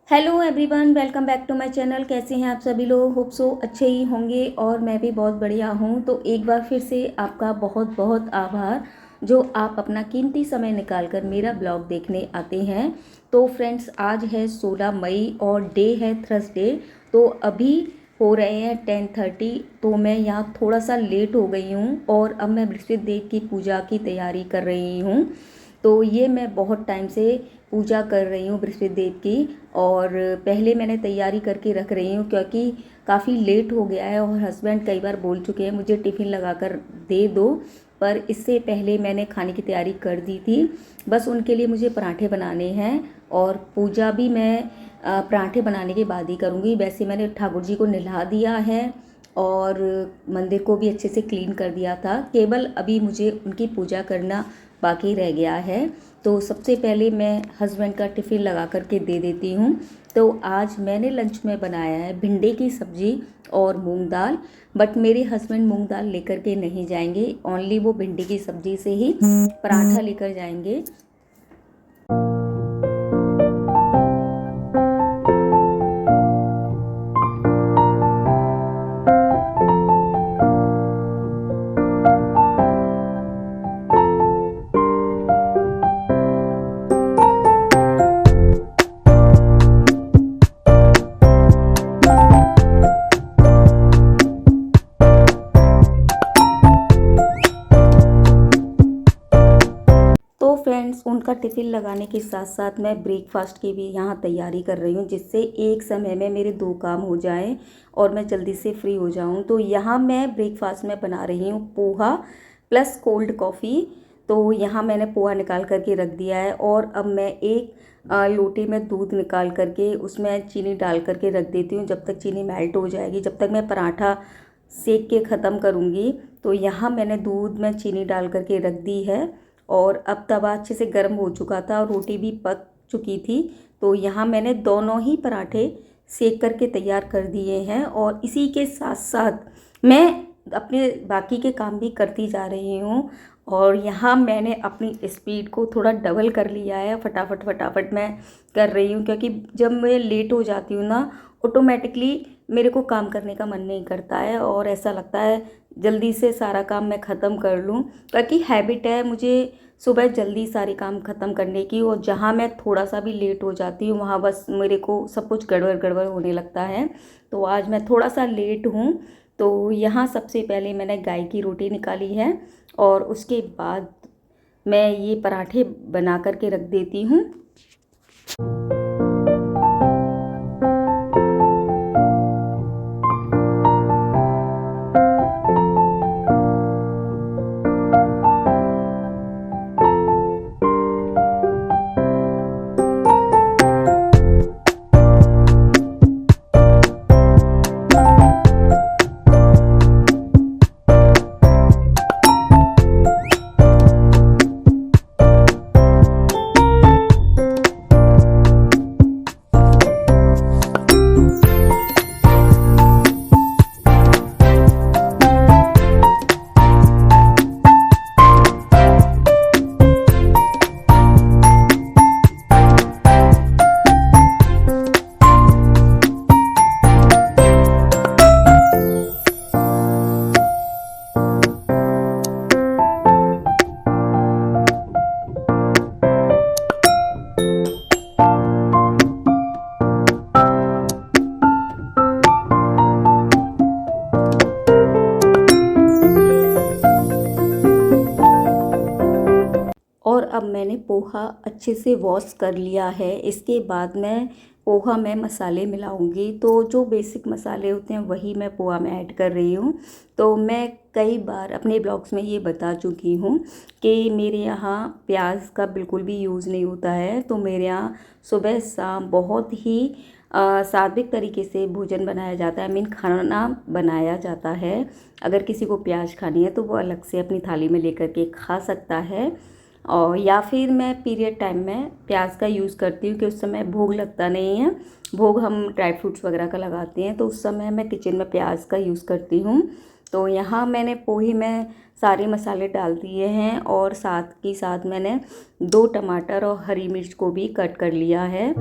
Hello everyone, welcome back to my channel. कैसे हैं आप सभी लोग? होप सो अच्छे ही होंगे और मैं भी बहुत बढ़िया हूं। तो एक बार फिर से आपका बहुत बहुत आभार जो आप अपना कीमती समय निकाल कर मेरा ब्लॉग देखने आते हैं। तो फ्रेंड्स, आज है 16 मई और डे है थर्सडे। तो अभी हो रहे हैं 10:30। तो मैं यहाँ थोड़ा सा लेट हो गई हूँ और अब मैं बृहस्पति देव की पूजा की तैयारी कर रही हूँ। तो ये मैं बहुत टाइम से पूजा कर रही हूँ बृहस्पति देव की, और पहले मैंने तैयारी करके रख रही हूँ क्योंकि काफ़ी लेट हो गया है और हस्बैंड कई बार बोल चुके हैं मुझे टिफ़िन लगा कर दे दो। पर इससे पहले मैंने खाने की तैयारी कर दी थी। बस उनके लिए मुझे पराठे बनाने हैं और पूजा भी मैं पराठे बनाने के बाद ही करूँगी। वैसे मैंने ठाकुर जी को नहला दिया है और मंदिर को भी अच्छे से क्लीन कर दिया था। केवल अभी मुझे उनकी पूजा करना बाकी रह गया है। तो सबसे पहले मैं हस्बैंड का टिफ़िन लगा करके दे देती हूँ। तो आज मैंने लंच में बनाया है भिंडी की सब्ज़ी और मूंग दाल। बट मेरे हस्बैंड मूंग दाल लेकर के नहीं जाएंगे, ओनली वो भिंडी की सब्ज़ी से ही पराठा लेकर जाएंगे। तो फ्रेंड्स, उनका टिफ़िन लगाने के साथ साथ मैं ब्रेकफास्ट की भी यहाँ तैयारी कर रही हूँ, जिससे एक समय में मेरे दो काम हो जाएं और मैं जल्दी से फ्री हो जाऊँ। तो यहाँ मैं ब्रेकफास्ट में बना रही हूँ पोहा प्लस कोल्ड कॉफ़ी। तो यहाँ मैंने पोहा निकाल करके रख दिया है और अब मैं एक लोटे में दूध निकाल करके उसमें चीनी डाल करके रख देती हूँ जब तक चीनी मेल्ट हो जाएगी, जब तक मैं पराठा सेक के ख़त्म करूँगी। तो यहाँ मैंने दूध में चीनी डाल करके रख दी है और अब तवा अच्छे से गर्म हो चुका था और रोटी भी पक चुकी थी। तो यहाँ मैंने दोनों ही पराठे सेक करके तैयार कर दिए हैं और इसी के साथ साथ मैं अपने बाकी के काम भी करती जा रही हूँ। और यहाँ मैंने अपनी स्पीड को थोड़ा डबल कर लिया है, फटाफट फटाफट मैं कर रही हूँ क्योंकि जब मैं लेट हो जाती हूँ ना, ऑटोमेटिकली मेरे को काम करने का मन नहीं करता है और ऐसा लगता है जल्दी से सारा काम मैं ख़त्म कर लूँ, क्योंकि हैबिट है मुझे सुबह जल्दी सारे काम ख़त्म करने की। और जहाँ मैं थोड़ा सा भी लेट हो जाती हूँ वहाँ बस मेरे को सब कुछ गड़बड़ गड़बड़ होने लगता है। तो आज मैं थोड़ा सा लेट हूँ। तो यहाँ सबसे पहले मैंने गाय की रोटी निकाली है और उसके बाद मैं ये पराठे बना करके रख देती हूँ। और अब मैंने पोहा अच्छे से वॉश कर लिया है। इसके बाद मैं पोहा में मसाले मिलाऊंगी। तो जो बेसिक मसाले होते हैं वही मैं पोहा में ऐड कर रही हूँ। तो मैं कई बार अपने ब्लॉग्स में ये बता चुकी हूँ कि मेरे यहाँ प्याज का बिल्कुल भी यूज़ नहीं होता है। तो मेरे यहाँ सुबह शाम बहुत ही सात्विक तरीके से भोजन बनाया जाता है, मीन खाना बनाया जाता है। अगर किसी को प्याज खानी है तो वो अलग से अपनी थाली में लेकर के खा सकता है। और या फिर मैं पीरियड टाइम में प्याज का यूज़ करती हूँ कि उस समय भोग लगता नहीं है। भोग हम ड्राई फ्रूट्स वगैरह का लगाते हैं तो उस समय मैं किचन में प्याज का यूज़ करती हूँ। तो यहाँ मैंने पोहे में सारे मसाले डाल दिए हैं और साथ ही साथ मैंने 2 टमाटर और हरी मिर्च को भी कट कर लिया है।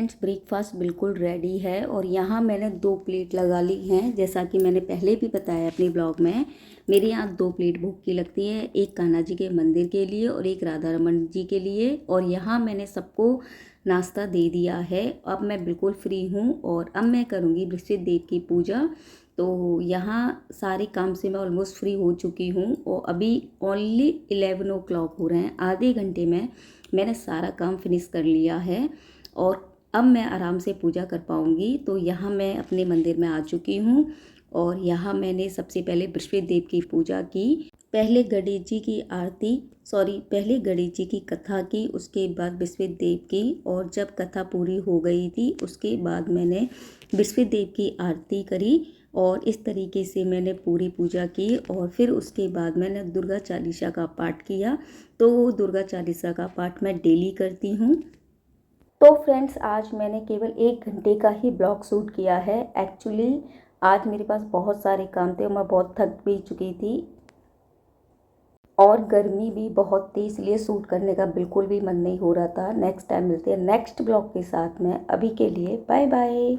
फ्रेंड्स ब्रेकफास्ट बिल्कुल रेडी है और यहाँ मैंने 2 प्लेट लगा ली हैं। जैसा कि मैंने पहले भी बताया अपने ब्लॉग में, मेरे यहाँ 2 प्लेट भोग की लगती है, एक कान्हा जी के मंदिर के लिए और एक राधा रमन जी के लिए। और यहाँ मैंने सबको नाश्ता दे दिया है। अब मैं बिल्कुल फ्री हूँ और अब मैं करूँगी बृहस्पति देव की पूजा। तो यहाँ सारे काम से मैं ऑलमोस्ट फ्री हो चुकी हूँ और अभी ओनली 11 ओ क्लॉक हो रहे हैं। आधे घंटे में मैंने सारा काम फिनिश कर लिया है और अब मैं आराम से पूजा कर पाऊँगी। तो यहाँ मैं अपने मंदिर में आ चुकी हूँ और यहाँ मैंने सबसे पहले बृहस्पति देव की पूजा की। पहले गणेश जी की पहले गणेश जी की कथा की, उसके बाद बृहस्पति देव की। और जब कथा पूरी हो गई थी उसके बाद मैंने बृहस्पति देव की आरती करी और इस तरीके से मैंने पूरी पूजा की। और फिर उसके बाद मैंने दुर्गा चालीसा का पाठ किया। तो दुर्गा चालीसा का पाठ मैं डेली करती हूँ। तो फ्रेंड्स आज मैंने केवल 1 घंटे का ही ब्लॉग शूट किया है। एक्चुअली आज मेरे पास बहुत सारे काम थे और मैं बहुत थक भी चुकी थी और गर्मी भी बहुत थी, इसलिए शूट करने का बिल्कुल भी मन नहीं हो रहा था। नेक्स्ट टाइम मिलते हैं नेक्स्ट ब्लॉग के साथ में। अभी के लिए बाय बाय।